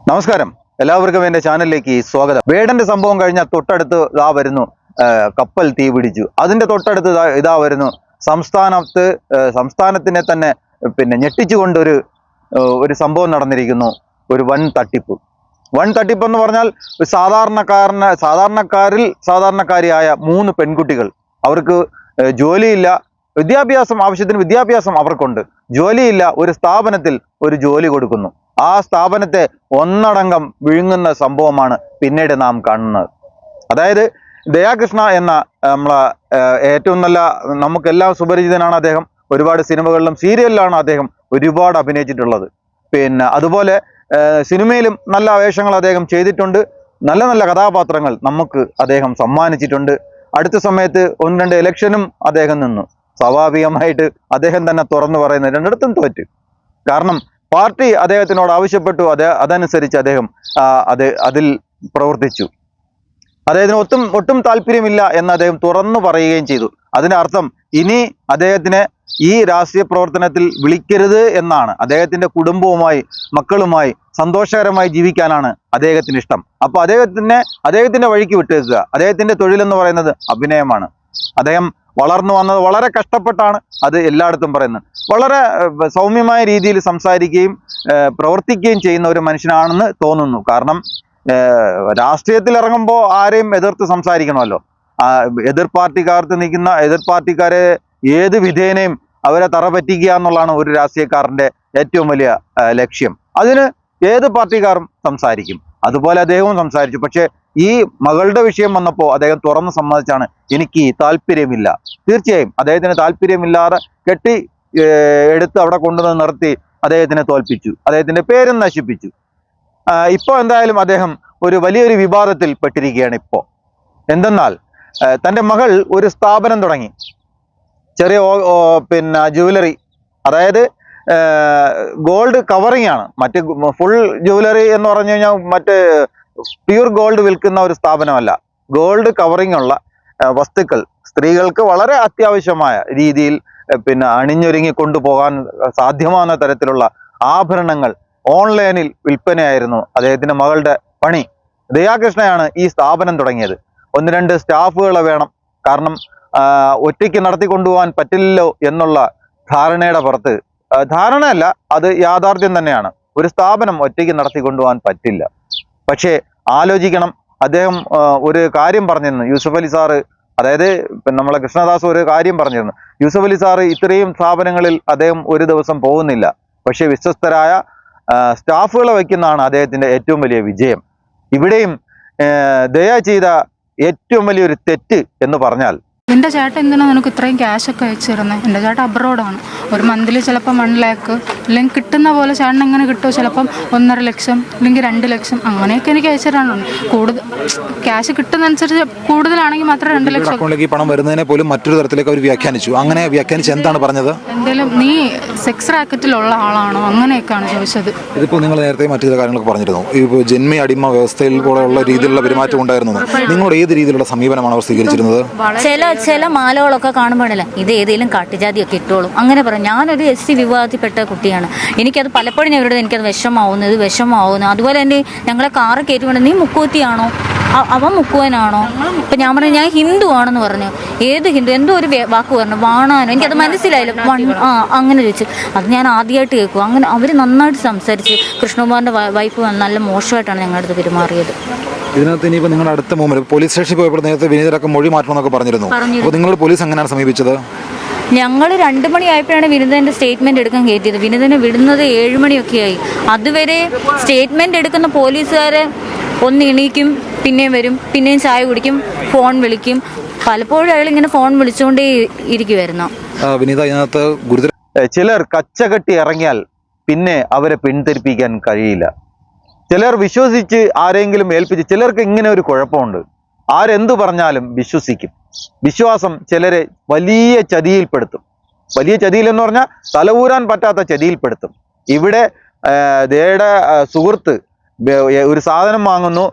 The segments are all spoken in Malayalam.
നമസ്കാരം, എല്ലാവർക്കും എൻ്റെ ചാനലിലേക്ക് സ്വാഗതം. വേടന്റെ സംഭവം കഴിഞ്ഞ തൊട്ടടുത്ത് ഇതാ വരുന്നു കപ്പൽ തീ പിടിച്ചു. അതിന്റെ തൊട്ടടുത്ത് ഇതാ വരുന്നു സംസ്ഥാനത്തിനെ തന്നെ ഞെട്ടിച്ചുകൊണ്ട് ഒരു സംഭവം നടന്നിരിക്കുന്നു. ഒരു വൻ തട്ടിപ്പ് എന്ന് പറഞ്ഞാൽ സാധാരണക്കാരിയായ 3 പെൺകുട്ടികൾ. അവർക്ക് ജോലിയില്ല, ആവശ്യത്തിന് വിദ്യാഭ്യാസം അവർക്കുണ്ട്, ജോലിയില്ല. ഒരു സ്ഥാപനത്തിൽ ഒരു ജോലി കൊടുക്കുന്നു. ആ സ്ഥാപനത്തെ ഒന്നടങ്കം വിഴുങ്ങുന്ന സംഭവമാണ് പിന്നീട് നാം കാണുന്നത്. അതായത് ദയാകൃഷ്ണ എന്ന നമ്മളെ ഏറ്റവും നല്ല നമുക്കെല്ലാം സുപരിചിതനാണ് അദ്ദേഹം. ഒരുപാട് സിനിമകളിലും സീരിയലിലാണ് അദ്ദേഹം ഒരുപാട് അഭിനയിച്ചിട്ടുള്ളത്. അതുപോലെ സിനിമയിലും നല്ല വേഷങ്ങൾ അദ്ദേഹം ചെയ്തിട്ടുണ്ട്. നല്ല നല്ല കഥാപാത്രങ്ങൾ നമുക്ക് അദ്ദേഹം സമ്മാനിച്ചിട്ടുണ്ട്. അടുത്ത സമയത്ത് 1-2 ഇലക്ഷനും അദ്ദേഹം നിന്നു. സ്വാഭാവികമായിട്ട് അദ്ദേഹം തന്നെ തുറന്നു പറയുന്നത് രണ്ടിടത്തും തോറ്റ്. കാരണം പാർട്ടി അദ്ദേഹത്തിനോട് ആവശ്യപ്പെട്ടു, അതനുസരിച്ച് അദ്ദേഹം അതിൽ പ്രവർത്തിച്ചു. അദ്ദേഹത്തിന് ഒട്ടും താല്പര്യമില്ല എന്ന് അദ്ദേഹം തുറന്നു പറയുകയും ചെയ്തു. അതിന്റെ അർത്ഥം ഇനി അദ്ദേഹത്തിനെ ഈ രാഷ്ട്രീയ പ്രവർത്തനത്തിൽ വിളിക്കരുത് എന്നാണ്. അദ്ദേഹത്തിന്റെ കുടുംബവുമായി മക്കളുമായി സന്തോഷകരമായി ജീവിക്കാനാണ് അദ്ദേഹത്തിന് ഇഷ്ടം. അപ്പോൾ അദ്ദേഹത്തിന്റെ വഴിക്ക് വിട്ടേക്കുക. അദ്ദേഹത്തിന്റെ തൊഴിലെന്ന് പറയുന്നത് അഭിനയമാണ്. അദ്ദേഹം വളർന്നു വന്നത് വളരെ കഷ്ടപ്പെട്ടാണ്, അത് എല്ലായിടത്തും പറയുന്നത്. വളരെ സൗമ്യമായ രീതിയിൽ സംസാരിക്കുകയും പ്രവർത്തിക്കുകയും ചെയ്യുന്ന ഒരു മനുഷ്യനാണെന്ന് തോന്നുന്നു. കാരണം രാഷ്ട്രീയത്തിൽ ഇറങ്ങുമ്പോൾ ആരെയും എതിർത്ത് സംസാരിക്കണമല്ലോ. എതിർ പാർട്ടിക്കാരെ ഏത് വിധേനയും അവരെ തറപറ്റിക്കുക എന്നുള്ളതാണ് ഒരു രാഷ്ട്രീയക്കാരന്റെ ഏറ്റവും വലിയ ലക്ഷ്യം. അതിന് ഏത് പാർട്ടിക്കാരും സംസാരിക്കും. അതുപോലെ അദ്ദേഹവും സംസാരിച്ചു. പക്ഷെ ഈ മകളുടെ വിഷയം വന്നപ്പോൾ അദ്ദേഹം തുറന്ന് സമ്മതിച്ചാണ്, എനിക്ക് താല്പര്യമില്ല. തീർച്ചയായും അദ്ദേഹത്തിന് താല്പര്യമില്ലാതെ എടുത്ത് അവിടെ കൊണ്ടുവന്ന് നിർത്തി അദ്ദേഹത്തിനെ തോൽപ്പിച്ചു, അദ്ദേഹത്തിന്റെ പേരും നശിപ്പിച്ചു. ഇപ്പോൾ എന്തായാലും അദ്ദേഹം വലിയൊരു വിവാദത്തിൽ പെട്ടിരിക്കുകയാണ്. ഇപ്പോൾ എന്തെന്നാൽ തൻ്റെ മകൾ ഒരു സ്ഥാപനം തുടങ്ങി, ചെറിയ ജുവലറി. അതായത് ഗോൾഡ് കവറിങ് ആണ്. മറ്റ് ഫുൾ ജുവലറി എന്ന് പറഞ്ഞു കഴിഞ്ഞാൽ മറ്റ് പ്യൂർ ഗോൾഡ് വിൽക്കുന്ന ഒരു സ്ഥാപനമല്ല. ഗോൾഡ് കവറിങ് ഉള്ള വസ്തുക്കൾ സ്ത്രീകൾക്ക് വളരെ അത്യാവശ്യമായ രീതിയിൽ അണിഞ്ഞൊരുങ്ങി കൊണ്ടുപോകാൻ സാധ്യമാകുന്ന തരത്തിലുള്ള ആഭരണങ്ങൾ ഓൺലൈനിൽ വിൽപ്പനയായിരുന്നു അദ്ദേഹത്തിന്റെ മകളുടെ പണി. ദയാകൃഷ്ണയാണ് ഈ സ്ഥാപനം തുടങ്ങിയത്. 1-2 സ്റ്റാഫുകളെ വേണം. കാരണം ഒറ്റയ്ക്ക് നടത്തിക്കൊണ്ടുപോകാൻ പറ്റില്ലല്ലോ എന്നുള്ള ധാരണയുടെ പുറത്ത്, ധാരണയല്ല, അത് യാഥാർത്ഥ്യം തന്നെയാണ്. ഒരു സ്ഥാപനം ഒറ്റയ്ക്ക് നടത്തിക്കൊണ്ടുപോകാൻ പറ്റില്ല. പക്ഷേ ആലോചിക്കണം. അദ്ദേഹം ഒരു കാര്യം പറഞ്ഞിരുന്നു, യൂസഫ് അലി സാറ്, അതായത് നമ്മളെ കൃഷ്ണദാസ് ഒരു കാര്യം പറഞ്ഞിരുന്നു. യൂസഫ് അലി സാറ് ഇത്രയും സ്ഥാപനങ്ങളിൽ അദ്ദേഹം ഒരു ദിവസം പോകുന്നില്ല. പക്ഷെ വിശ്വസ്തരായ സ്റ്റാഫുകളെ വയ്ക്കുന്നതാണ് അദ്ദേഹത്തിന്റെ ഏറ്റവും വലിയ വിജയം. ഇവിടെയും ദയ ചെയ്ത ഏറ്റവും വലിയൊരു തെറ്റ് എന്ന് പറഞ്ഞാൽ, എൻ്റെ ചേട്ടൻ എന്തിനാണ് നിനക്ക് ഇത്രയും ക്യാഷൊക്കെ അയച്ചു തരുന്നത്? എൻ്റെ ചേട്ടൻ അബ്രോഡാണ്. ഒരു മന്ത്ലി ചിലപ്പോൾ 1 ലാക്ക്, അല്ലെങ്കിൽ കിട്ടുന്ന പോലെ ചേട്ടൻ എങ്ങനെ കിട്ടുമോ, ചിലപ്പം 1.5 ലക്ഷം അല്ലെങ്കിൽ 2 ലക്ഷം അങ്ങനെയൊക്കെ എനിക്ക് അയച്ചു തരാനുണ്ട്. കൂടുതൽ ക്യാഷ് കിട്ടുന്നതനുസരിച്ച് കൂടുതലാണെങ്കിൽ മാത്രമേ 2 ലക്ഷം. അക്കൗണ്ടിലേക്ക് പണം വരുന്നതിനെ പോലും മറ്റൊരു തരത്തിലേക്ക് അവർ വ്യാഖ്യാനിച്ചു. അങ്ങനെ വ്യാഖ്യാനിച്ച് എന്താണ് പറഞ്ഞത്? എന്തെങ്കിലും നീ സെക്സ് റാക്കറ്റിലുള്ള ആളാണോ അങ്ങനെയൊക്കെയാണ് ചോദിച്ചത്. ഇതിപ്പോൾ നിങ്ങൾ നേരത്തെ മറ്റു ചില കാര്യങ്ങളൊക്കെ പറഞ്ഞിരുന്നു. ഇപ്പോൾ ജന്മി അടിമ വ്യവസ്ഥയിൽ പോലെയുള്ള രീതിയിലുള്ള പെരുമാറ്റം ഉണ്ടായിരുന്നു. നിങ്ങളോട് ഏത് രീതിയിലുള്ള സമീപനമാണ് അവർ സ്വീകരിച്ചിരുന്നത്? ചില മാലകളൊക്കെ കാണുമ്പോഴല്ല ഇത് ഏതെങ്കിലും കാട്ടുജാതിയൊക്കെ ഇട്ടോളും അങ്ങനെ പറയും. ഞാനൊരു SC വിഭാഗത്തിൽപ്പെട്ട കുട്ടിയാണ്. എനിക്കത് പലപ്പോഴും എനിക്കത് വിഷമാവുന്നു. അതുപോലെ തന്നെ ഞങ്ങളെ കാറ് കയറ്റുകൊണ്ട് നീ മുക്കൂത്തിയാണോ, അവൻ മുക്കുവനാണോ? ഇപ്പം ഞാൻ പറഞ്ഞു ഞാൻ ഹിന്ദു ആണെന്ന് പറഞ്ഞു. ഏത് ഹിന്ദു? എന്തോ ഒരു വാക്ക് പറഞ്ഞു, വാണാനോ, എനിക്കത് മനസ്സിലായില്ല. അങ്ങനെ ചോദിച്ചു. അത് ഞാൻ ആദ്യമായിട്ട് കേൾക്കും. അങ്ങനെ അവർ നന്നായിട്ട് സംസാരിച്ച്. കൃഷ്ണകുമാറിൻ്റെ വൈഫ് നല്ല മോശമായിട്ടാണ് ഞങ്ങളുടെ അടുത്ത് പെരുമാറിയത്. ഇതിനകത്ത് ഇനിയിപ്പോൾ നിങ്ങളുടെ അടുത്ത മൂവ്മെന്റ് പോലീസ് സ്റ്റേഷനിൽ പോയപ്പോൾ നേരത്തെ വിനീതരൊക്കെ മൊഴി മാറ്റണമെന്നൊക്കെ പറഞ്ഞിരുന്നു. അപ്പോൾ നിങ്ങളുടെ പോലീസ് എങ്ങനെയാണ് സമീപിച്ചത്? ഞങ്ങൾ 2 മണിയായപ്പോഴാണ് വിനീതൻ്റെ സ്റ്റേറ്റ്മെൻറ്റ് എടുക്കാൻ കയറ്റിയത്. വിനീതനെ വിടുന്നത് 7 മണിയൊക്കെ ആയി. അതുവരെ സ്റ്റേറ്റ്മെൻറ്റ് എടുക്കുന്ന പോലീസുകാരെ ഒന്ന് എണീക്കും, പിന്നെയും വരും, പിന്നെയും ചായ കുടിക്കും, ഫോൺ വിളിക്കും. പലപ്പോഴും അയാളിങ്ങനെ ഫോൺ വിളിച്ചുകൊണ്ടേ ഇരിക്കുമായിരുന്നു. വിനീത, ഇതിനകത്ത് ഗുരുതര ചിലർ കച്ചകെട്ടി ഇറങ്ങിയാൽ പിന്നെ അവരെ പിന്തിരിപ്പിക്കാൻ കഴിയില്ല. ചിലർ വിശ്വസിച്ച് ആരെങ്കിലും ഏൽപ്പിച്ച്, ചിലർക്ക് ഇങ്ങനെ ഒരു കുഴപ്പമുണ്ട്, ആരെന്തു പറഞ്ഞാലും വിശ്വസിക്കും. വിശ്വാസം ചിലരെ വലിയ ചതിയിൽപ്പെടുത്തും. വലിയ ചതിയിൽ എന്ന് പറഞ്ഞാൽ തലവൂരാൻ പറ്റാത്ത ചതിയിൽപ്പെടുത്തും. ഇവിടെ ദയയുടെ സുഹൃത്ത് ഒരു സാധനം വാങ്ങുന്നു.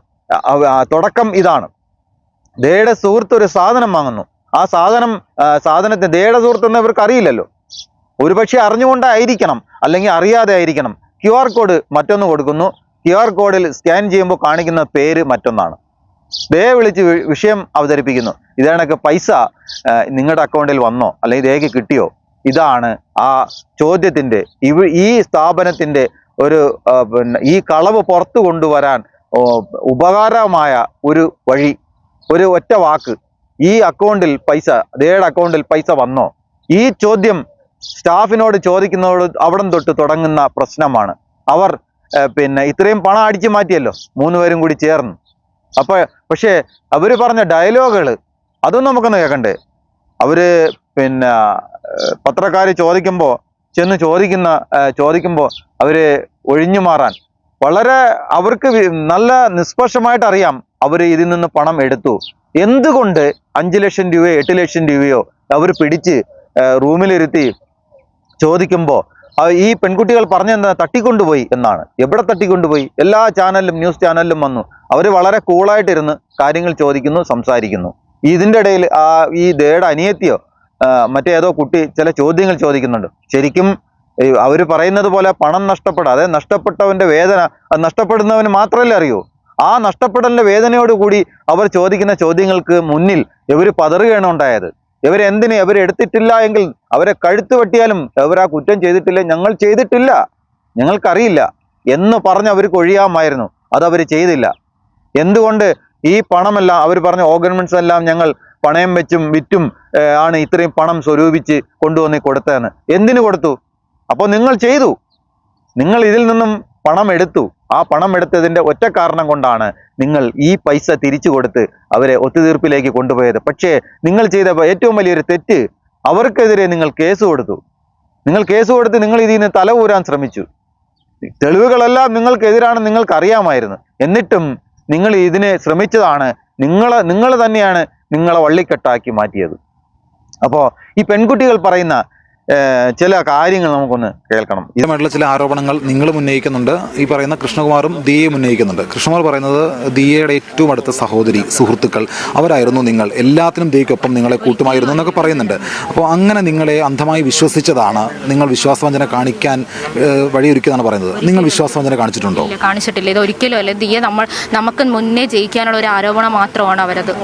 തുടക്കം ഇതാണ്. ദയയുടെ സുഹൃത്ത് ഒരു സാധനം വാങ്ങുന്നു. ആ സാധനത്തിന് ദയയുടെ സുഹൃത്തെന്ന് ഇവർക്ക് അറിയില്ലല്ലോ. ഒരുപക്ഷെ അറിഞ്ഞുകൊണ്ടായിരിക്കണം, അല്ലെങ്കിൽ അറിയാതെ ആയിരിക്കണം. QR കോഡ് മറ്റൊന്ന് കൊടുക്കുന്നു. QR കോഡിൽ സ്കാൻ ചെയ്യുമ്പോൾ കാണിക്കുന്ന പേര് മറ്റൊന്നാണ്. വിളിച്ച് വിഷയം അവതരിപ്പിക്കുന്നു. ഇതാണൊക്കെ പൈസ നിങ്ങളുടെ അക്കൗണ്ടിൽ വന്നോ അല്ലെങ്കിൽ രേഖ കിട്ടിയോ? ഇതാണ് ആ ചോദ്യത്തിൻ്റെ ഈ സ്ഥാപനത്തിൻ്റെ ഒരു ഈ കളവ് പുറത്തു കൊണ്ടുവരാൻ ഉപകാരമായ ഒരു വഴി, ഒരു ഒറ്റ വാക്ക്. ഈ അക്കൗണ്ടിൽ പൈസ, ദേയുടെ അക്കൗണ്ടിൽ പൈസ വന്നോ? ഈ ചോദ്യം സ്റ്റാഫിനോട് ചോദിക്കുന്നതോട് അവിടം തൊട്ട് തുടങ്ങുന്ന പ്രശ്നമാണ്. അവർ ഇത്രയും പണം അടിച്ചു മാറ്റിയല്ലോ 3 പേരും കൂടി ചേർന്ന്. പക്ഷേ അവർ പറഞ്ഞ ഡയലോഗുകൾ അതൊന്നും നമുക്കൊന്ന് കേൾക്കണ്ടേ? അവര് പത്രക്കാർ ചെന്ന് ചോദിക്കുമ്പോൾ അവര് ഒഴിഞ്ഞു മാറാൻ വളരെ അവർക്ക് നല്ല നിഷ്പക്ഷമായിട്ട് അറിയാം അവർ ഇതിൽ നിന്ന് പണം എടുത്തു. എന്തുകൊണ്ട് 5 ലക്ഷം രൂപയോ 8 ലക്ഷം രൂപയോ അവർ പിടിച്ച് റൂമിലിരുത്തി ചോദിക്കുമ്പോൾ ഈ പെൺകുട്ടികൾ പറഞ്ഞെന്താ, തട്ടിക്കൊണ്ടുപോയി എന്നാണ്. എവിടെ തട്ടിക്കൊണ്ടുപോയി? എല്ലാ ചാനലിലും, ന്യൂസ് ചാനലിലും വന്നു. അവർ വളരെ കൂളായിട്ടിരുന്ന് കാര്യങ്ങൾ ചോദിക്കുന്നു, സംസാരിക്കുന്നു. ഇതിൻ്റെ ഇടയിൽ ഈ ദേയുടെ അനിയത്തിയോ മറ്റേതോ കുട്ടി ചില ചോദ്യങ്ങൾ ചോദിക്കുന്നുണ്ട്. ശരിക്കും അവർ പറയുന്നത് പോലെ പണം നഷ്ടപ്പെടാതെ നഷ്ടപ്പെട്ടവൻ്റെ വേദന അത് നഷ്ടപ്പെടുന്നവന് മാത്രമല്ലേ അറിയൂ. ആ നഷ്ടപ്പെടലിൻ്റെ വേദനയോടുകൂടി അവർ ചോദിക്കുന്ന ചോദ്യങ്ങൾക്ക് മുന്നിൽ ഇവർ പതറുകയാണ് ഉണ്ടായത്. ഇവരെന്തിന് ഇവരെടുത്തിട്ടില്ല എങ്കിൽ അവരെ കഴുത്ത് വെട്ടിയാലും അവർ ആ കുറ്റം ചെയ്തിട്ടില്ല, ഞങ്ങൾ ചെയ്തിട്ടില്ല, ഞങ്ങൾക്കറിയില്ല എന്ന് പറഞ്ഞ് അവർക്ക് ഒഴിയാമായിരുന്നു. അതവർ ചെയ്തില്ല. എന്തുകൊണ്ട്? ഈ പണമെല്ലാം അവർ പറഞ്ഞ ഓർണമെന്റ്സ് എല്ലാം ഞങ്ങൾ പണയം വെച്ചും വിറ്റും ആണ് ഇത്രയും പണം സ്വരൂപിച്ച് കൊണ്ടുവന്ന് കൊടുത്തതെന്ന്. എന്തിനു കൊടുത്തു? അപ്പോൾ നിങ്ങൾ ചെയ്തു, നിങ്ങൾ ഇതിൽ നിന്നും പണം എടുത്തു. ആ പണം എടുത്തതിൻ്റെ ഒറ്റ കാരണം കൊണ്ടാണ് നിങ്ങൾ ഈ പൈസ തിരിച്ചു കൊടുത്ത് അവരെ ഒത്തുതീർപ്പിലേക്ക് കൊണ്ടുപോയത്. പക്ഷേ നിങ്ങൾ ചെയ്ത ഏറ്റവും വലിയൊരു തെറ്റ്, അവർക്കെതിരെ നിങ്ങൾ കേസ് കൊടുത്തു. നിങ്ങൾ ഇതിൽ നിന്ന് തല ഊരാൻ ശ്രമിച്ചു. തെളിവുകളെല്ലാം നിങ്ങൾക്കെതിരാണെന്ന് നിങ്ങൾക്കറിയാമായിരുന്നു. എന്നിട്ടും നിങ്ങൾ ഇതിനെ ശ്രമിച്ചതാണ്. നിങ്ങൾ തന്നെയാണ് നിങ്ങളെ വള്ളിക്കെട്ടാക്കി മാറ്റിയത്. അപ്പോൾ ഈ പെൺകുട്ടികൾ പറയുന്ന ചില കാര്യങ്ങൾ നമുക്കൊന്ന് കേൾക്കണം. ഇതുമായിട്ടുള്ള ചില ആരോപണങ്ങൾ നിങ്ങൾ ഉന്നയിക്കുന്നുണ്ട്, ഈ പറയുന്ന കൃഷ്ണകുമാറും ദിയയും ഉന്നയിക്കുന്നുണ്ട്. കൃഷ്ണകുമാർ പറയുന്നത് ദിയയുടെ ഏറ്റവും അടുത്ത സഹോദരി, സുഹൃത്തുക്കൾ അവരായിരുന്നു നിങ്ങൾ, എല്ലാത്തിനും ദിയയ്ക്കൊപ്പം നിങ്ങളെ കൂട്ടുമായിരുന്നു എന്നൊക്കെ പറയുന്നുണ്ട്. അപ്പോൾ അങ്ങനെ നിങ്ങളെ അന്ധമായി വിശ്വസിച്ചതാണ്, നിങ്ങൾ വിശ്വാസവഞ്ചന കാണിക്കാൻ വഴിയൊരുക്കിയതാണ് പറയുന്നത്. നിങ്ങൾ വിശ്വാസവഞ്ചന കാണിച്ചിട്ടുണ്ടോ? കാണിച്ചിട്ടില്ല. ഇത് ഒരിക്കലും അല്ല. ദിയ നമുക്ക് മുന്നേ ജയിക്കാനുള്ള ഒരു ആരോപണം മാത്രമാണ് അവരത്,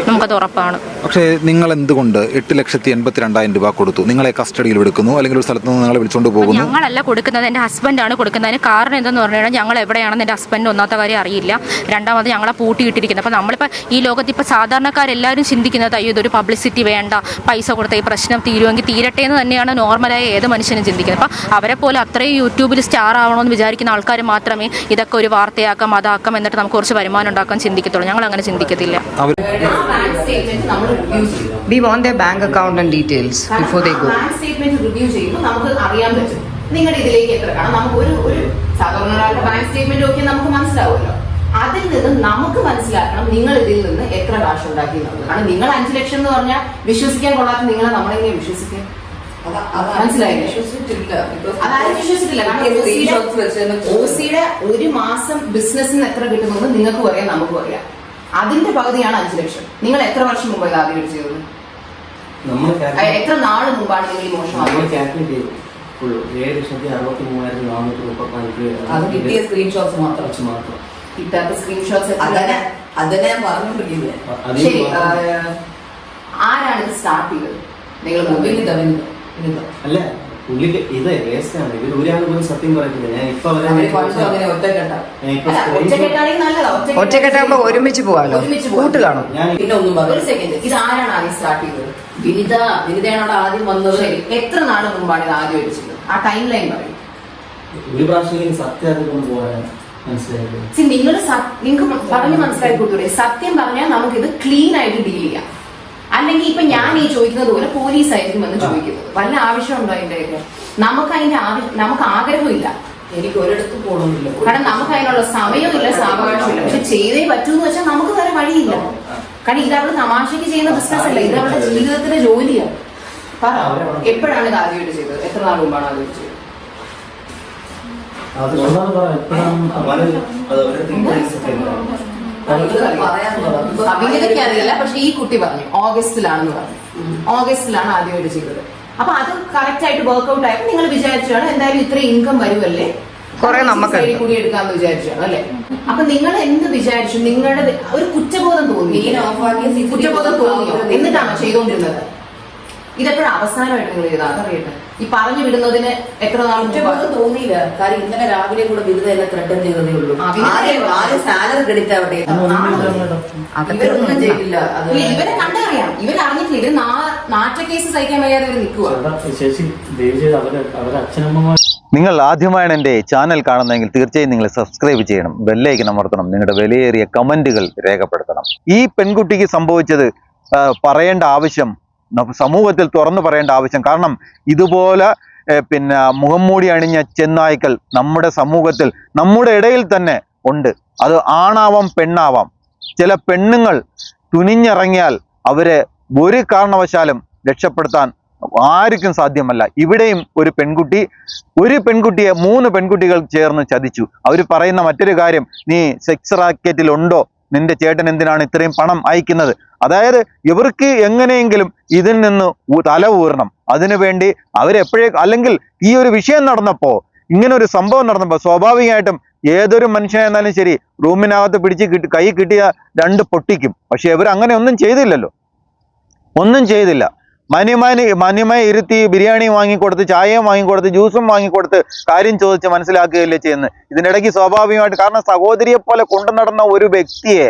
നമുക്കത് ഉറപ്പാണ്. പക്ഷേ നിങ്ങൾ എന്തുകൊണ്ട് 8,82,000 രൂപ കൊടുത്തു? നിങ്ങളെ കസ്റ്റഡിയിൽ എടുക്കുന്നു, അല്ലെങ്കിൽ ഒരു സ്ഥലത്ത് നിന്ന് നിങ്ങളെ വിളിച്ചുകൊണ്ട് പോകുന്നു? ഞങ്ങളല്ല കൊടുക്കുന്നത്, എൻ്റെ ഹസ്ബൻഡാണ് കൊടുക്കുന്നതിന്. കാരണം എന്തെന്ന് പറഞ്ഞു കഴിഞ്ഞാൽ ഞങ്ങൾ എവിടെയാണെന്ന് എൻ്റെ ഹസ്ബൻഡിന് ഒന്നാമത്തെ കാര്യം അറിയില്ല, രണ്ടാമത് ഞങ്ങളെ പൂട്ടിയിട്ടിരിക്കുന്നത്. അപ്പോൾ നമ്മളിപ്പോൾ ഈ ലോകത്ത് ഇപ്പോൾ സാധാരണക്കാരെല്ലാവരും ചിന്തിക്കുന്നത് അയ്യോ ഇതൊരു പബ്ലിസിറ്റി വേണ്ട, പൈസ കൊടുത്ത ഈ പ്രശ്നം തീരുമെങ്കിൽ തീരട്ടെ എന്ന് തന്നെയാണ് നോർമലായ ഏത് മനുഷ്യനും ചിന്തിക്കുന്നത്. അപ്പോൾ അവരെ പോലെ അത്രയും യൂട്യൂബിൽ സ്റ്റാർ ആവണമെന്ന് വിചാരിക്കുന്ന ആൾക്കാർ മാത്രമേ ഇതൊക്കെ ഒരു വാർത്തയാക്കാം, അതാക്കാം, എന്നിട്ട് നമുക്ക് കുറച്ച് വരുമാനം ഉണ്ടാക്കാൻ ചിന്തിക്കത്തുള്ളൂ. ഞങ്ങൾ അങ്ങനെ ചിന്തിക്കത്തില്ല. We want their bank account and details before they go. Bank statement review ചെയ്യുമ്പോൾ നമുക്ക് അറിയാൻ പറ്റും നിങ്ങളുടെ ഇതിലേക്ക് എത്ര കാണാം. നമുക്ക് ഒരു സാധാരണ ഒരാളുടെ ബാങ്ക് സ്റ്റേറ്റ്മെന്റ് ഒക്കെ നമുക്ക് മനസ്സിലാവുമല്ലോ. അതിൽ നിന്ന് നമുക്ക് മനസ്സിലാക്കണം നിങ്ങൾ ഇതിൽ നിന്ന് എത്ര കാശ് ഉണ്ടാക്കി എന്നുള്ളത്. കാരണം നിങ്ങൾ 5 ലക്ഷം എന്ന് പറഞ്ഞാൽ വിശ്വസിക്കാൻ കൊള്ളാത്ത നിങ്ങളെ നമ്മളെങ്ങനെ വിശ്വസിക്കാൻ? മനസ്സിലായില്ലേ? അതാരും വിശ്വസിച്ചിട്ടില്ല. കാരണം ഓസിയുടെ ഒരു മാസം ബിസിനസ്സിന് എത്ര കിട്ടുമെന്ന് നിങ്ങൾക്കും അറിയാം, നമുക്കും അറിയാം. അതിന്റെ പകുതിയാണ് 5 ലക്ഷം. നിങ്ങൾ എത്ര വർഷം മുമ്പ് ഇത് ആദ്യം ചെയ്തത്? എത്ര നാള് മുമ്പാണ് നിങ്ങൾ ഈ മോഷണം? അത് കിട്ടിയ സ്ക്രീൻഷോട്ട്സ് മാത്രം. കിട്ടാത്ത സ്ക്രീൻഷോട്ട്സ് ശരി. ആരാണ് ഇത് സ്റ്റാർട്ട് ചെയ്തത്? നിങ്ങൾ അല്ല, പുള്ളിക്ക് ഇത് വേസ്റ്റാണ്. ഇവർ ഒരാൾ പോലും സത്യം പറയത്തില്ല. ഞാൻ ഇപ്പൊ ഒറ്റക്കെട്ടാകുമ്പോ ഒരുമിച്ച് പോകാമല്ലോ, കൂട്ട് കാണും. പിന്നെ ഒന്നും ഒരു സെക്കൻഡ്, ഇത് ആരാണ് ആദ്യം സ്റ്റാർട്ട് ചെയ്തത്? വിനിതയാണ് അവിടെ ആദ്യം വന്നത്. ശരി, എത്ര നാൾ മുമ്പാണ് ഇത് ആദ്യം വെച്ചത്? ആ ടൈം ലൈൻ പറയും. ഒരു പ്രാവശ്യം സത്യം കൊണ്ട് പോകാൻ മനസ്സിലായത്. നിങ്ങൾക്ക് പറഞ്ഞ് മനസ്സിലാക്കി കൊടുത്തൂടെ? സത്യം പറഞ്ഞാൽ നമുക്കിത് ക്ലീൻ ആയിട്ട് ഡീൽ ചെയ്യാം. അല്ലെങ്കിൽ ഇപ്പൊ ഞാൻ ഈ ചോദിക്കുന്നത് പോലെ പോലീസായിരിക്കും എന്ന് ചോദിക്കുന്നത്. വല്ല ആവശ്യമുണ്ടോ അതിന്റെയൊക്കെ? നമുക്ക് ആഗ്രഹമില്ല, എനിക്ക് ഒരിടത്ത് പോകണമെന്നില്ല. കാരണം നമുക്ക് അതിനുള്ള സമയമില്ല, സാവകാശമില്ല. പക്ഷെ ചെയ്തേ പറ്റൂ എന്ന് വെച്ചാൽ നമുക്ക് വേറെ വഴിയില്ല. കാരണം ഇത് അവള് തമാശക്ക് ചെയ്യുന്ന ബിസിനസ് അല്ല, ഇത് അവളുടെ ജീവിതത്തിലെ ജോലിയാണ്. പറ, എപ്പോഴാണ് ഇത് ആദ്യമായിട്ട് ചെയ്തത്? എത്ര നാൾ മുമ്പാണ് ആദ്യമായിട്ട് ചെയ്തത്? അഭിനേതയ്ക്ക് അറിയില്ല, പക്ഷെ ഈ കുട്ടി പറഞ്ഞു ഓഗസ്റ്റിലാണെന്ന് പറഞ്ഞു. ഓഗസ്റ്റിലാണ് ആദ്യമായിട്ട് ചെയ്തത്. അപ്പൊ അത് കറക്റ്റ് ആയിട്ട് വർക്ക്ഔട്ട് ആയപ്പോൾ നിങ്ങൾ വിചാരിച്ചാണ് എന്തായാലും ഇത്രയും ഇൻകം വരുമല്ലേ, കുറെ നമുക്ക് സൈഡിൽ കൂടി എടുക്കാന്ന് വിചാരിച്ചാണ് അല്ലെ? അപ്പൊ നിങ്ങൾ എന്ത് വിചാരിച്ചു? നിങ്ങളുടെ ഒരു കുറ്റബോധം തോന്നി, കുറ്റബോധം തോന്നിയോ? എന്നിട്ടാണോ ചെയ്തുകൊണ്ടിരുന്നത്? ഇതെപ്പോഴും അവസാനമായിട്ട് നിങ്ങൾ ചെയ്താൽ അതറിയട്ടെ. ഈ പറഞ്ഞു വിടുന്നതിന് എത്ര നാൾ തോന്നിയില്ല. കാര്യം ഇന്നലെ രാവിലെ കൂടെ ബിരുദ എല്ലാം ത്രട്ടം ചെയ്തതേ ഉള്ളൂ. സാലറി ക്രെഡിറ്റ് ആവട്ടെ, ഇവരൊന്നും ചെയ്തില്ല. ഇവരെ കണ്ടറിയാം, ഇവരറിഞ്ഞിട്ടില്ല. ഇവര് നാറ്റ കേസ് സഹിക്കാൻ വയ്യാതെ ഇവർ നിൽക്കുക. നിങ്ങൾ ആദ്യമായാണ് എൻ്റെ ചാനൽ കാണുന്നതെങ്കിൽ തീർച്ചയായും നിങ്ങൾ സബ്സ്ക്രൈബ് ചെയ്യണം, ബെല്ലൈക്കൻ അമർത്തണം, നിങ്ങളുടെ വിലയേറിയ കമന്റുകൾ രേഖപ്പെടുത്തണം. ഈ പെൺകുട്ടിക്ക് സംഭവിച്ചത് പറയേണ്ട ആവശ്യം, സമൂഹത്തിൽ തുറന്നു പറയേണ്ട ആവശ്യം. കാരണം ഇതുപോലെ പിന്നെ മുഖം മൂടി അണിഞ്ഞ ചെന്നായ്ക്കൾ നമ്മുടെ സമൂഹത്തിൽ, നമ്മുടെ ഇടയിൽ തന്നെ ഉണ്ട്. അത് ആണാവാം പെണ്ണാവാം. ചില പെണ്ണുങ്ങൾ തുനിഞ്ഞിറങ്ങിയാൽ അവരെ ഒരു കാരണവശാലും രക്ഷപ്പെടുത്താൻ ആർക്കും സാധ്യമല്ല. ഇവിടെയും ഒരു പെൺകുട്ടിയെ 3 പെൺകുട്ടികൾ ചേർന്ന് ചതിച്ചു. അവർ പറയുന്ന മറ്റൊരു കാര്യം, നീ സെക്സ് റാക്കറ്റിൽ ഉണ്ടോ, നിന്റെ ചേട്ടൻ എന്തിനാണ് ഇത്രയും പണം അയക്കുന്നത്? അതായത് ഇവർക്ക് എങ്ങനെയെങ്കിലും ഇതിൽ നിന്ന് തല ഊരണം. അതിനുവേണ്ടി അല്ലെങ്കിൽ ഈ ഒരു വിഷയം നടന്നപ്പോൾ, ഇങ്ങനെ ഒരു സംഭവം നടന്നപ്പോൾ സ്വാഭാവികമായിട്ടും ഏതൊരു മനുഷ്യനായിരുന്നാലും ശരി റൂമിനകത്ത് പിടിച്ച് കൈ കിട്ടിയ 2 പൊട്ടിക്കും. പക്ഷെ ഇവർ അങ്ങനെ ഒന്നും ചെയ്തില്ലല്ലോ, ഒന്നും ചെയ്തില്ല. മാന്യമായി ഇരുത്തി ബിരിയാണി വാങ്ങിക്കൊടുത്ത്, ചായയും വാങ്ങിക്കൊടുത്ത്, ജ്യൂസും വാങ്ങിക്കൊടുത്ത് കാര്യം ചോദിച്ച് മനസ്സിലാക്കുകയല്ലേ ചെയ്യുന്നത്. ഇതിനിടയ്ക്ക് സ്വാഭാവികമായിട്ട്, കാരണം സഹോദരിയെ പോലെ കൊണ്ടു നടന്ന ഒരു വ്യക്തിയെ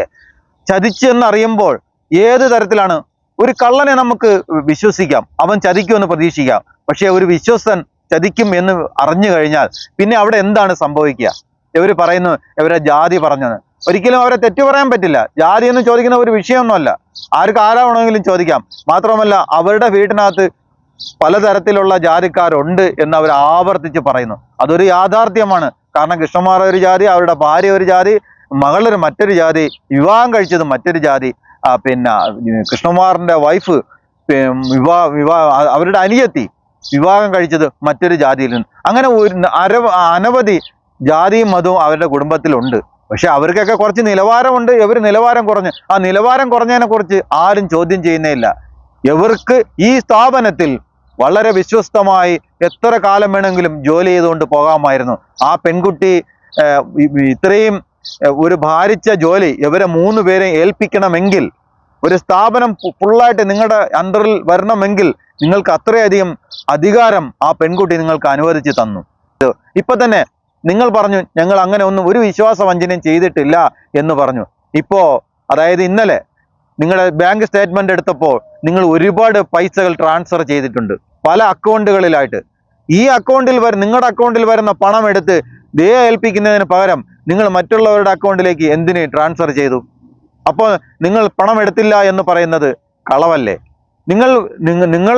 ചതിച്ചെന്നറിയുമ്പോൾ ഏത് തരത്തിലാണ്? ഒരു കള്ളനെ നമുക്ക് വിശ്വസിക്കാം, അവൻ ചതിക്കുമെന്ന് പ്രതീക്ഷിക്കാം. പക്ഷെ ഒരു വിശ്വസ്തൻ ചതിക്കും എന്ന് അറിഞ്ഞു കഴിഞ്ഞാൽ പിന്നെ അവിടെ എന്താണ് സംഭവിക്കുക? ഇവർ പറയുന്നു ഇവരെ ജാതി പറഞ്ഞെന്ന്. ഒരിക്കലും അവരെ തെറ്റു പറയാൻ പറ്റില്ല. ജാതി എന്ന് ചോദിക്കുന്ന ഒരു വിഷയമൊന്നുമല്ല, ആരാവണമെങ്കിലും ചോദിക്കാം. മാത്രമല്ല അവരുടെ വീട്ടിനകത്ത് പലതരത്തിലുള്ള ജാതിക്കാരുണ്ട് എന്ന് അവർ ആവർത്തിച്ച് പറയുന്നു. അതൊരു യാഥാർത്ഥ്യമാണ്. കാരണം കൃഷ്ണകുമാർ ഒരു ജാതി, അവരുടെ ഭാര്യ ഒരു ജാതി, മകളൊരു മറ്റൊരു ജാതി, വിവാഹം കഴിച്ചത് മറ്റൊരു ജാതി, പിന്നെ കൃഷ്ണകുമാറിന്റെ വൈഫ് അവരുടെ അനിയത്തി വിവാഹം കഴിച്ചത് മറ്റൊരു ജാതിയിൽ നിന്ന്. അങ്ങനെ അനവധി ജാതിയും മതവും അവരുടെ കുടുംബത്തിലുണ്ട്. പക്ഷെ അവർക്കൊക്കെ കുറച്ച് നിലവാരമുണ്ട്. ഇവർ നിലവാരം കുറഞ്ഞ്, ആ നിലവാരം കുറഞ്ഞതിനെ കുറിച്ച് ആരും ചോദ്യം ചെയ്യുന്നില്ല. ഇവർക്ക് ഈ സ്ഥാപനത്തിൽ വളരെ വിശ്വസ്തമായി എത്ര കാലം വേണമെങ്കിലും ജോലി ചെയ്തുകൊണ്ട് പോകാമായിരുന്നു. ആ പെൺകുട്ടി ഇത്രയും ഒരു ഭാരിച്ച ജോലി ഇവരെ 3 പേരെ ഏൽപ്പിക്കണമെങ്കിൽ, ഒരു സ്ഥാപനം ഫുള്ളായിട്ട് നിങ്ങളുടെ അണ്ടറിൽ വരണമെങ്കിൽ നിങ്ങൾക്ക് അത്രയധികം അധികാരം ആ പെൺകുട്ടി നിങ്ങൾക്ക് അനുവദിച്ച് തന്നു. ഇപ്പൊ തന്നെ നിങ്ങൾ പറഞ്ഞു ഞങ്ങൾ അങ്ങനെ ഒന്നും ഒരു വിശ്വാസവഞ്ചനയും ചെയ്തിട്ടില്ല എന്ന് പറഞ്ഞു. അതായത് ഇന്നലെ നിങ്ങളുടെ ബാങ്ക് സ്റ്റേറ്റ്മെന്റ് എടുത്തപ്പോൾ നിങ്ങൾ ഒരുപാട് പൈസകൾ ട്രാൻസ്ഫർ ചെയ്തിട്ടുണ്ട് പല അക്കൗണ്ടുകളിലായിട്ട്. ഈ അക്കൗണ്ടിൽ നിങ്ങളുടെ അക്കൗണ്ടിൽ വരുന്ന പണം എടുത്ത് ദേ ഏൽപ്പിക്കുന്നതിന് പകരം നിങ്ങൾ മറ്റുള്ളവരുടെ അക്കൗണ്ടിലേക്ക് എന്തിന് ട്രാൻസ്ഫർ ചെയ്തു? അപ്പോൾ നിങ്ങൾ പണം എടുത്തില്ല എന്ന് പറയുന്നത് കളവല്ലേ? നിങ്ങൾ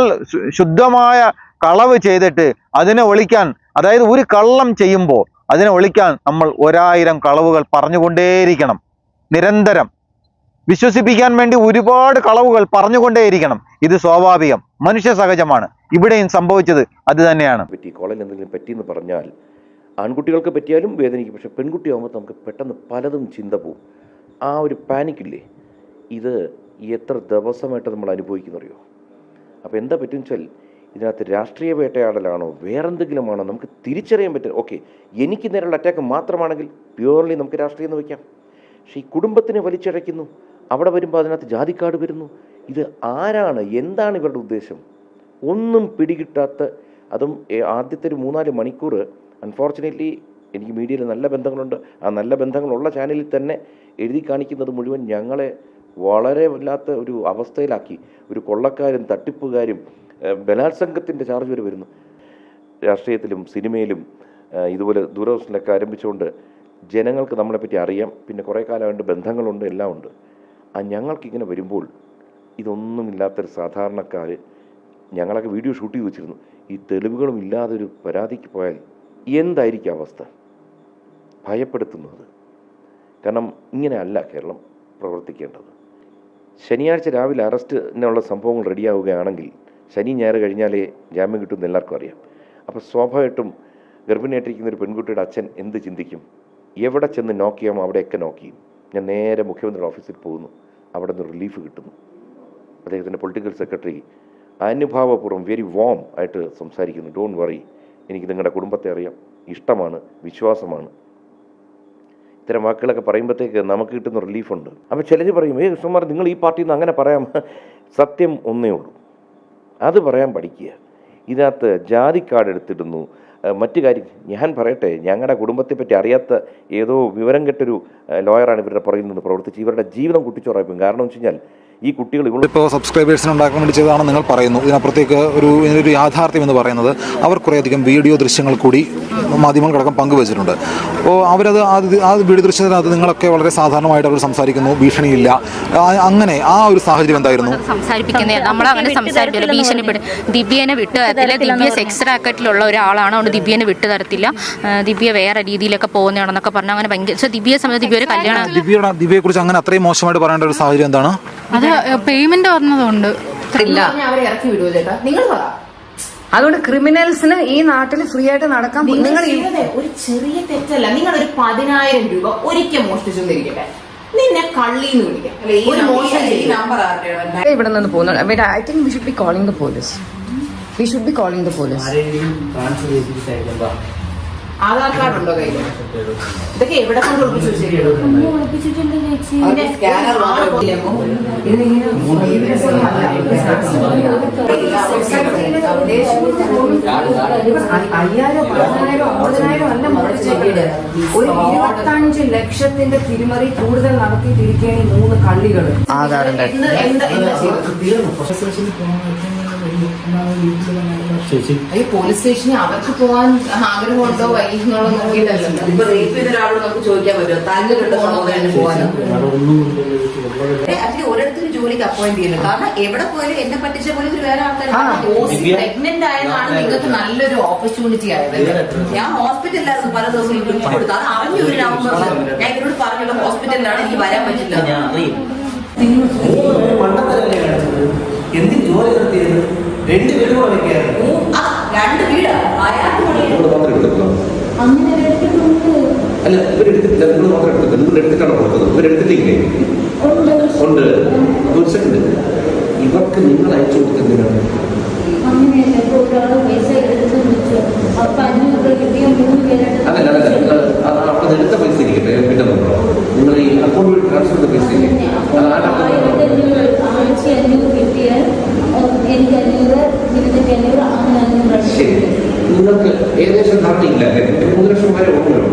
ശുദ്ധമായ കളവ് ചെയ്തിട്ട് അതിനെ ഒളിക്കാൻ, അതായത് ഒരു കള്ളം ചെയ്യുമ്പോൾ അതിനെ ഒളിക്കാൻ നമ്മൾ 1000 കളവുകൾ പറഞ്ഞുകൊണ്ടേയിരിക്കണം. നിരന്തരം വിശ്വസിപ്പിക്കാൻ വേണ്ടി ഒരുപാട് കളവുകൾ പറഞ്ഞുകൊണ്ടേയിരിക്കണം. ഇത് സ്വാഭാവികം, മനുഷ്യ സഹജമാണ്. ഇവിടെയും സംഭവിച്ചത് അത് തന്നെയാണ്. കോളേജിൽ എന്തെങ്കിലും പറ്റിയെന്ന് പറഞ്ഞാൽ ആൺകുട്ടികൾക്ക് പറ്റിയാലും വേദനിക്കും. പക്ഷെ പെൺകുട്ടിയാകുമ്പോൾ നമുക്ക് പെട്ടെന്ന് പലതും ചിന്ത പോവും. ആ ഒരു പാനിക്കില്ലേ, ഇത് എത്ര ദിവസമായിട്ട് നമ്മൾ അനുഭവിക്കുന്നറിയോ? അപ്പോൾ എന്താ പറ്റുമെന്ന് വെച്ചാൽ ഇതിനകത്ത് രാഷ്ട്രീയ വേട്ടയാടലാണോ വേറെന്തെങ്കിലുമാണോ നമുക്ക് തിരിച്ചറിയാൻ പറ്റും. ഓക്കെ, എനിക്ക് നേരെയുള്ള അറ്റാക്ക് മാത്രമാണെങ്കിൽ പ്യൂർലി നമുക്ക് രാഷ്ട്രീയം എന്ന് വയ്ക്കാം. പക്ഷേ ഈ കുടുംബത്തിനെ വലിച്ചഴയ്ക്കുന്നു. അവിടെ വരുമ്പോൾ അതിനകത്ത് ജാതിക്കാട് വരുന്നു. ഇത് ആരാണ്, എന്താണ് ഇവരുടെ ഉദ്ദേശം? ഒന്നും പിടികിട്ടാത്ത, അതും ആദ്യത്തെ ഒരു 3-4 മണിക്കൂർ അൺഫോർച്ചുനേറ്റ്ലി എനിക്ക് മീഡിയയിൽ നല്ല ബന്ധങ്ങളുണ്ട്. ആ നല്ല ബന്ധങ്ങളുള്ള ചാനലിൽ തന്നെ എഴുതി കാണിക്കുന്നത് മുഴുവൻ ഞങ്ങളെ വളരെ വല്ലാത്ത ഒരു അവസ്ഥയിലാക്കി. ഒരു കൊള്ളക്കാരും തട്ടിപ്പുകാരും ബലാത്സംഗത്തിൻ്റെ ചാർജ് വരെ വരുന്നു. രാഷ്ട്രീയത്തിലും സിനിമയിലും ഇതുപോലെ ദൂരദർശനിലൊക്കെ ആരംഭിച്ചുകൊണ്ട് ജനങ്ങൾക്ക് നമ്മളെപ്പറ്റി അറിയാം. പിന്നെ കുറേ കാലമായിട്ട് ബന്ധങ്ങളുണ്ട്, എല്ലാം ഉണ്ട്. ഞങ്ങൾക്കിങ്ങനെ വരുമ്പോൾ ഇതൊന്നുമില്ലാത്തൊരു സാധാരണക്കാർ, ഞങ്ങളൊക്കെ വീഡിയോ ഷൂട്ട് ചെയ്ത് വെച്ചിരുന്നു. ഈ തെളിവുകളും ഇല്ലാതൊരു പരാതിക്ക് പോയാൽ എന്തായിരിക്കും അവസ്ഥ? ഭയപ്പെടുത്തുന്നത്. കാരണം ഇങ്ങനെയല്ല കേരളം പ്രവർത്തിക്കേണ്ടത്. ശനിയാഴ്ച രാവിലെ അറസ്റ്റിനുള്ള സംഭവങ്ങൾ റെഡിയാവുകയാണെങ്കിൽ ശനി ഞായർ കഴിഞ്ഞാലേ ജാമ്യം കിട്ടുമെന്ന് എല്ലാവർക്കും അറിയാം. അപ്പോൾ സ്വാഭാവികമായിട്ടും ഗർഭിണിയായിട്ടിരിക്കുന്ന ഒരു പെൺകുട്ടിയുടെ അച്ഛൻ എന്ത് ചിന്തിക്കും? എവിടെ ചെന്ന് നോക്ക് ചെയ്യാമോ അവിടെയൊക്കെ നോക്ക് ചെയ്യും. ഞാൻ നേരെ മുഖ്യമന്ത്രിയുടെ ഓഫീസിൽ പോകുന്നു, അവിടെ നിന്ന് റിലീഫ് കിട്ടുന്നു. അദ്ദേഹത്തിൻ്റെ പൊളിറ്റിക്കൽ സെക്രട്ടറി അനുഭാവപൂർവ്വം വെരി വാം ആയിട്ട് സംസാരിക്കുന്നു. ഡോണ്ട് വറി, എനിക്ക് നിങ്ങളുടെ കുടുംബത്തെ അറിയാം, ഇഷ്ടമാണ്, വിശ്വാസമാണ്. ഇത്തരം വാക്കുകളൊക്കെ പറയുമ്പോഴത്തേക്ക് നമുക്ക് കിട്ടുന്ന റിലീഫുണ്ട്. അപ്പോൾ ചിലർ പറയും, കൃഷ്ണകുമാർ നിങ്ങൾ ഈ പാർട്ടിയിൽ നിന്ന് അങ്ങനെ പറയാം. സത്യം ഒന്നേ ഉള്ളൂ, അത് പറയാൻ പഠിക്കുക. ഇതിനകത്ത് ജാതി കാർഡ് എടുത്തിടുന്നു, മറ്റു കാര്യം. ഞാൻ പറയട്ടെ, ഞങ്ങളുടെ കുടുംബത്തെപ്പറ്റി അറിയാത്ത ഏതോ വിവരം കെട്ടൊരു ലോയറാണ് ഇവരുടെ പുറകിൽ നിന്ന് പ്രവർത്തിച്ച് ഇവരുടെ ജീവിതം കുട്ടിച്ചോറായിപ്പോയി. കാരണം എന്ന് വെച്ച് കഴിഞ്ഞാൽ ഈ കുട്ടികൾ ഇപ്പോൾ സബ്സ്ക്രൈബേഴ്സിന് ഉണ്ടാക്കാൻ വേണ്ടി ചെയ്തതാണ് നിങ്ങൾ പറയുന്നു. ഇതിനപ്പുറത്തേക്ക് ഇതിനൊരു യാഥാർത്ഥ്യം എന്ന് പറയുന്നത് അവർ കുറേയധികം വീഡിയോ ദൃശ്യങ്ങൾ കൂടി മാധ്യമങ്ങളടക്കം പങ്കുവച്ചിട്ടുണ്ട്. അപ്പോൾ അവരത് ആ വീഡിയോ ദൃശ്യത്തിനകത്ത് നിങ്ങളൊക്കെ വളരെ സാധാരണമായിട്ട് അവർ സംസാരിക്കുന്നു, ഭീഷണിയില്ല. അങ്ങനെ ആ ഒരു സാഹചര്യം എന്തായിരുന്നു? സംസാരിപ്പിക്കുന്നത് നമ്മളങ്ങനെ സംസാരിക്കില്ല, ഭീഷണിപ്പെടും. ദിവ്യേനെ വിട്ടു തരത്തില്ല. ദിവ്യ സെക്സ് റാക്കറ്റിലുള്ള ഒരാളാണ്, അതുകൊണ്ട് ദിവ്യേനെ വിട്ടു തരത്തില്ല. ദിവ്യ വേറെ രീതിയിലൊക്കെ പോകുന്നതാണെന്നൊക്കെ പറഞ്ഞാൽ അങ്ങനെ ഭയങ്കര ദിവ്യയെ സംബന്ധിച്ച് ദിവ്യ ഒരു കല്യാണം. ദിവ്യയെക്കുറിച്ച് അങ്ങനെ അത്രയും മോശമായിട്ട് പറയേണ്ട ഒരു സാഹചര്യം എന്താണ്? അത് പേയ്മെന്റ് പറഞ്ഞതുകൊണ്ട് അവരെ ഇറക്കി വിടുവോ ചേട്ടാ? നിങ്ങൾ പറ. അതുകൊണ്ട് ക്രിമിനൽസിന് ഈ നാട്ടിൽ ഫ്രീ ആയിട്ട് നടക്കാൻ നിങ്ങൾ ഒരു ചെറിയ തെറ്റല്ല. നിങ്ങൾ ഒരു 10,000 രൂപ ഒരിക്കൽ മോഷ്ടിച്ചെന്നിരിക്കട്ടെ, നിന്നെ കള്ളിന്ന് വിളിക്കാം. ഒരു മോശം ഇവിടെ നിന്ന് പോകുന്നു. I think we should be calling the police. We should be calling the police. Aadhaar card ഉണ്ടോ കയ്യിൽ? ഇതൊക്കെ എവിടെ കൊണ്ട് ഒരു 25 ലക്ഷത്തിന്റെ തിരിമറി കൂടുതൽ നടത്തിയിട്ടിരിക്കുകയാണ് ഈ 3 കള്ളികൾ. ആധാറിന്റെ പോലീസ് സ്റ്റേഷനിൽ അവർക്ക് പോകാൻ ആഗ്രഹമുണ്ടോ വൈകുന്നുള്ളോ നോക്കിയിട്ടല്ലോ. ഇപ്പൊ റേപ്പ് ചെയ്ത ഒരാളോട് നമുക്ക് ചോദിക്കാൻ പറ്റുമോ താങ്കൾ പോകാനോ? അതിന് ഓരോരുത്തരും ജോലിക്ക് അപ്പോയിന്റ് ചെയ്യുന്നു. കാരണം എവിടെ പോയാലും എന്നെ പറ്റിച്ച പോലെ ഒരു വേറെ ആൾക്കാർ പ്രഗ്നന്റ് ആയതാണ് നിങ്ങൾക്ക് നല്ലൊരു ഓപ്പർച്യൂണിറ്റി ആയത്. ഞാൻ ഹോസ്പിറ്റലിലായിരുന്നു പല ദിവസവും വിളിച്ചു കൊടുത്തു. അത് അറിഞ്ഞു ഒരു നവംബറിൽ ഞാൻ ഇവരോട് പറഞ്ഞല്ലോ ഹോസ്പിറ്റലിലാണ്, എനിക്ക് വരാൻ പറ്റില്ല. എന്തിന് ജോലി നടത്തിയത്? 2 വീട് പണിക്കായിരുന്നു. 2 വീടാ അയാൾക്ക് അല്ല, ഇവരെടുത്തിട്ടില്ല. നിങ്ങൾ മാത്രം എടുത്തില്ല. നിങ്ങൾ എടുത്തിട്ടാണ് കൊടുത്തത്. ഇവരെടുത്തിട്ടില്ലേ? ഉണ്ട്. ഒരു സെക്കൻഡ്, ഇവർക്ക് നിങ്ങൾ അയച്ചു കൊടുക്കുന്നതിനാണ്. അതല്ല അവിടെ എടുത്ത പൈസ ഇരിക്കട്ടെ, പിന്നെ നോക്കണം. നിങ്ങൾ ഈ അക്കൗണ്ട് ട്രാൻസ്ഫർ ചെയ്ത പൈസ ഇല്ലേ, ശരി. നിങ്ങൾക്ക് ഏകദേശം ധാരണയില്ല. 3 ലക്ഷം വരെ ഓർമ്മയുള്ളൂ.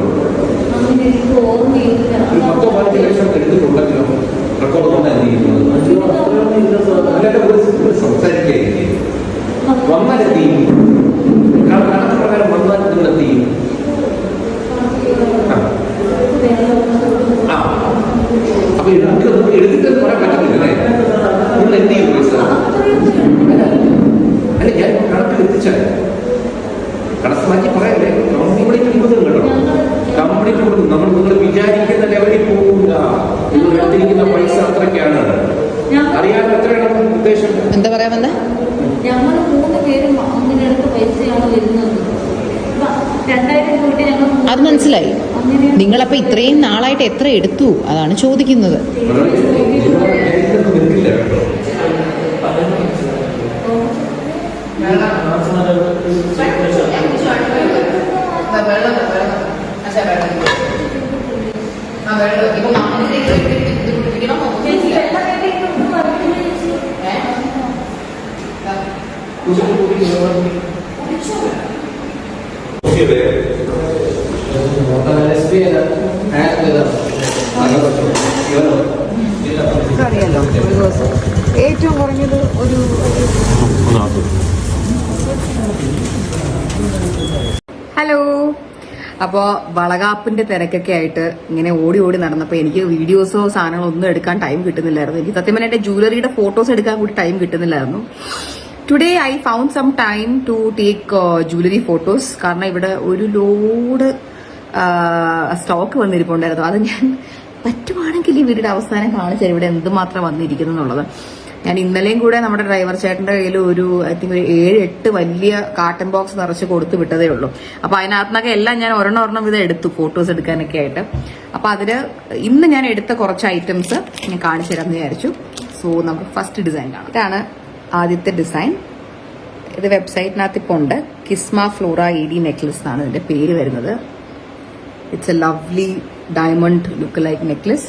ഒരു 10-15 ലക്ഷം എടുത്തിട്ടുണ്ടെങ്കിലും റെക്കോർഡ് കൊണ്ടായിരിക്കുന്നത്. സംസാരിക്കുകയായിരിക്കും. വന്നാലെത്തിയും കണക്ക് പ്രകാരം വന്നാൽ നിങ്ങളെത്തിയും. അപ്പൊ നമുക്ക് എടുത്തിട്ടെന്ന് പറയാൻ പറ്റുന്നില്ലേ? നിങ്ങൾ എന്ത് ചെയ്യും പൈസ? അല്ല, ഞാൻ കണക്കിൽ എത്തിച്ചാൽ കണക്ക് മാറ്റി പറയല്ലേ. കമ്പനിക്ക് കൊടുക്കും കേട്ടോ, കമ്പനിക്ക് കൊടുക്കും. നിങ്ങൾ വിചാരിക്കുന്ന ലെവലിൽ പോകില്ല. നിങ്ങൾ എടുത്തിരിക്കുന്ന പൈസ അത്രയ്ക്കാണ്. അറിയാൻ എത്രയാണ് ഉദ്ദേശം? എന്താ പറയാമെന്ന ഞങ്ങൾ 3 പേരും അങ്ങനെടുത്ത പൈസയാണ് വരുന്നത്. 2000 രൂപ ഞങ്ങൾ അത് മനസ്സിലായി. നിങ്ങളപ്പോ ഇത്രയും നാളായിട്ട് എത്ര എടുത്തു അതാണ് ചോദിക്കുന്നത്. അറിയാലോ, ഒരു ദിവസം ഏറ്റവും കുറഞ്ഞത് ഒരു ഹലോ. അപ്പോൾ വളകാപ്പിന്റെ തിരക്കൊക്കെ ആയിട്ട് ഇങ്ങനെ ഓടി നടന്നപ്പോൾ എനിക്ക് വീഡിയോസോ സാധനങ്ങളോ ഒന്നും എടുക്കാൻ ടൈം കിട്ടുന്നില്ലായിരുന്നു. എനിക്ക് സത്യം പറഞ്ഞാൽ എന്റെ ജ്വല്ലറിയുടെ ഫോട്ടോസ് എടുക്കാൻ കൂടി ടൈം കിട്ടുന്നില്ലായിരുന്നു. Today I found some time to take jewellery photos. കാരണം ഇവിടെ ഒരു ലോഡ് സ്റ്റോക്ക് വന്നിരിപ്പുണ്ടായിരുന്നു. അത് ഞാൻ പറ്റുവാണെങ്കിൽ ഈ വീടിന്റെ അവസാനം കാണിച്ചാൽ ഇവിടെ എന്തുമാത്രം വന്നിരിക്കുന്നു എന്നുള്ളത്. ഞാൻ ഇന്നലെയും കൂടെ നമ്മുടെ ഡ്രൈവർ ചേട്ടന്റെ കയ്യിൽ ഒരു ഐ തിങ്ക് ഒരു 7-8 വലിയ കാട്ടൺ ബോക്സ് നിറച്ച് കൊടുത്തു വിട്ടതേ ഉള്ളൂ. അപ്പൊ അതിനകത്തുനിന്നൊക്കെ എല്ലാം ഞാൻ ഒരെണ്ണം ഇത് എടുത്തു ഫോട്ടോസ് എടുക്കാനൊക്കെ ആയിട്ട്. അപ്പൊ അതില് ഇന്ന് ഞാൻ എടുത്ത കുറച്ച് ഐറ്റംസ് ഞാൻ കാണിച്ചു തരാമെന്ന് വിചാരിച്ചു. സോ നമുക്ക് ഫസ്റ്റ് ഡിസൈൻ കാണാം. ഇതാണ് ആദ്യത്തെ ഡിസൈൻ. ഇത് വെബ്സൈറ്റിനകത്ത് ഇപ്പോൾ ഉണ്ട്. കിസ്മ ഫ്ലോറ ED നെക്ലസ് എന്നാണ് ഇതിന്റെ പേര് വരുന്നത്. It's a lovely diamond look like necklace.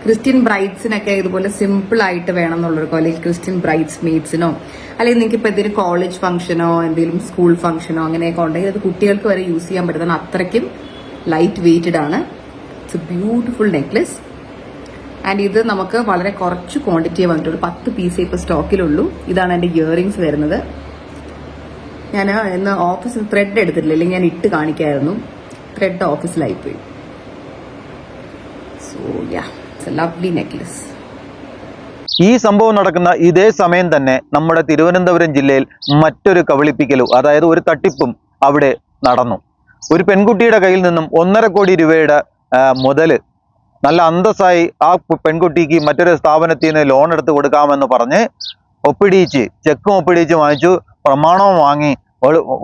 Christian ബ്രൈഡ്സിനൊക്കെ ഇതുപോലെ സിമ്പിൾ ആയിട്ട് വേണം എന്നുള്ളവർക്കോ, അല്ലെങ്കിൽ ക്രിസ്ത്യൻ ബ്രൈഡ്സ് മെയ്ഡ്സിനോ, അല്ലെങ്കിൽ നിങ്ങൾക്ക് ഇപ്പോൾ എന്തെങ്കിലും കോളേജ് ഫംഗ്ഷനോ എന്തെങ്കിലും സ്കൂൾ ഫംഗ്ഷനോ അങ്ങനെയൊക്കെ ഉണ്ടെങ്കിൽ അത് കുട്ടികൾക്ക് വരെ യൂസ് ചെയ്യാൻ പറ്റുന്ന അത്രയ്ക്കും ലൈറ്റ് വെയ്റ്റഡ് ആണ്. It's A beautiful necklace. And ഇത് നമുക്ക് വളരെ കുറച്ച് ക്വാണ്ടിറ്റിയെ വന്നിട്ടുള്ളൂ. 10 പീസേ ഇപ്പോൾ സ്റ്റോക്കിലുള്ളൂ. ഇതാണ് എൻ്റെ ഇയറിങ്സ് വരുന്നത്. ഞാൻ ഇന്ന് ഓഫീസിൽ ത്രെഡ് എടുത്തിട്ടില്ല, അല്ലെങ്കിൽ ഞാൻ ഇട്ട് കാണിക്കായിരുന്നു. ത്രെഡ് ഓഫീസിലായിപ്പോയി. So yeah, it's a lovely necklace. ഈ സംഭവം നടക്കുന്ന ഇതേ സമയം തന്നെ നമ്മുടെ തിരുവനന്തപുരം ജില്ലയിൽ മറ്റൊരു കബളിപ്പിക്കലും, അതായത് ഒരു തട്ടിപ്പും അവിടെ നടന്നു. ഒരു പെൺകുട്ടിയുടെ കയ്യിൽ നിന്നും 1.5 കോടി രൂപയുടെ മുതൽ നല്ല അന്തസ്സായി ആ പെൺകുട്ടിക്ക് മറ്റൊരു സ്ഥാപനത്തിൽ നിന്ന് ലോൺ എടുത്ത് കൊടുക്കാമെന്ന് പറഞ്ഞ് ചെക്കും ഒപ്പിടിച്ച് വാങ്ങിച്ചു, പ്രമാണവും വാങ്ങി.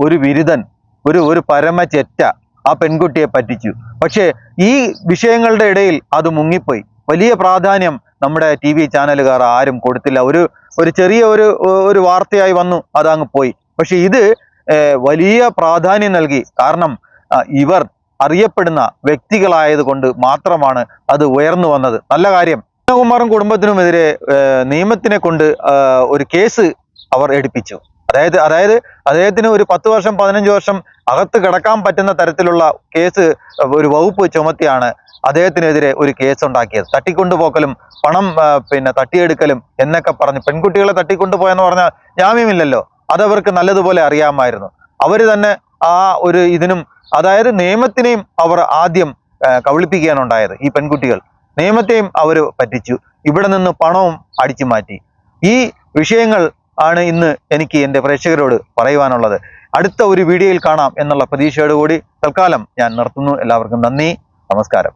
ഒരു ബിരുദൻ, ഒരു പരമ ചെറ്റ ആ പെൺകുട്ടിയെ പറ്റിച്ചു. പക്ഷേ ഈ വിഷയങ്ങളുടെ ഇടയിൽ അത് മുങ്ങിപ്പോയി. വലിയ പ്രാധാന്യം നമ്മുടെ TV ചാനലുകാർ ആരും കൊടുത്തില്ല. ഒരു ചെറിയ ഒരു വാർത്തയായി വന്നു, അതങ്ങ് പോയി. പക്ഷെ ഇത് വലിയ പ്രാധാന്യം നൽകി. കാരണം ഇവർ അറിയപ്പെടുന്ന വ്യക്തികളായതുകൊണ്ട് മാത്രമാണ് അത് ഉയർന്നു വന്നത്. നല്ല കാര്യം. കൃഷ്ണകുമാറും കുടുംബത്തിനുമെതിരെ നിയമത്തിനെ കൊണ്ട് ഒരു കേസ് അവർ എടുപ്പിച്ചു. അതായത് അദ്ദേഹത്തിന് ഒരു 10 വർഷം 15 വർഷം അകത്ത് കിടക്കാൻ പറ്റുന്ന തരത്തിലുള്ള കേസ്, ഒരു വകുപ്പ് ചുമത്തിയാണ് അദ്ദേഹത്തിനെതിരെ ഒരു കേസ് ഉണ്ടാക്കിയത്. തട്ടിക്കൊണ്ടുപോക്കലും പണം തട്ടിയെടുക്കലും എന്നൊക്കെ പറഞ്ഞ് പെൺകുട്ടികളെ തട്ടിക്കൊണ്ടുപോയെന്ന് പറഞ്ഞാൽ ജാമ്യമില്ലല്ലോ. അതവർക്ക് നല്ലതുപോലെ അറിയാമായിരുന്നു. അവർ തന്നെ ആ ഒരു ഇതിനും, അതായത് നിയമത്തിനെയും അവർ ആദ്യം കബളിപ്പിക്കുകയാണ് ഉണ്ടായത്. ഈ പെൺകുട്ടികൾ നിയമത്തെയും അവർ പറ്റിച്ചു. ഇവിടെ നിന്ന് പണവും അടിച്ചു മാറ്റി. ഈ വിഷയങ്ങൾ ആണ് ഇന്ന് എനിക്ക് എൻ്റെ പ്രേക്ഷകരോട് പറയുവാനുള്ളത്. അടുത്ത ഒരു വീഡിയോയിൽ കാണാം എന്നുള്ള പ്രതീക്ഷയോടുകൂടി തൽക്കാലം ഞാൻ നിർത്തുന്നു. എല്ലാവർക്കും നന്ദി, നമസ്കാരം.